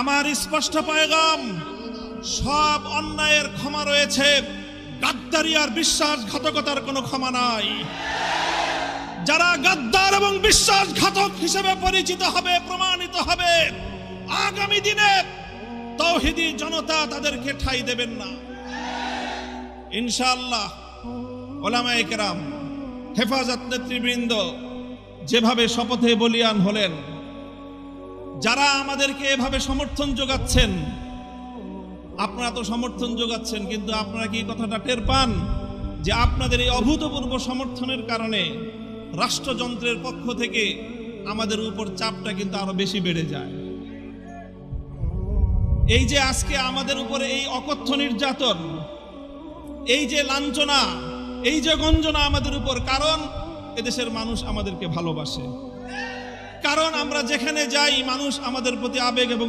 আমার স্পষ্ট পয়গাম, সব অন্যায়ের ক্ষমা রয়েছে, গাদ্দারি আর বিশ্বাসঘাতকতার কোনো ক্ষমা নাই। যারা গাদ্দার এবং বিশ্বাসঘাতক হিসেবে পরিচিত হবে, প্রমাণিত হবে, আগামী দিনে তাওহীদি জনতা তাদেরকে ঠাঁই দেবেন না ইনশাআল্লাহ। ওলামায়ে কেরাম, হেফাজত নেতৃবৃন্দ যেভাবে শপথে বলিয়ান হলেন, যারা আমাদেরকে এভাবে সমর্থন যোগাচ্ছেন, আপনারা তো সমর্থন যোগাচ্ছেন, কিন্তু আপনারা কি কথাটা টের পান যে আপনাদের এই অভূতপূর্ব সমর্থনের কারণে রাষ্ট্রযন্ত্রের পক্ষ থেকে আমাদের উপর চাপটা কিন্তু আরো বেশি বেড়ে যায়। এই যে আজকে আমাদের উপরে এই অকথ্য নির্যাতন, এই যে লাঞ্ছনা, এই যে গঞ্জনা আমাদের উপর, কারণ এদেশের মানুষ আমাদেরকে ভালোবাসে, কারণ আমরা যেখানে যাই মানুষ আমাদের প্রতি আবেগ এবং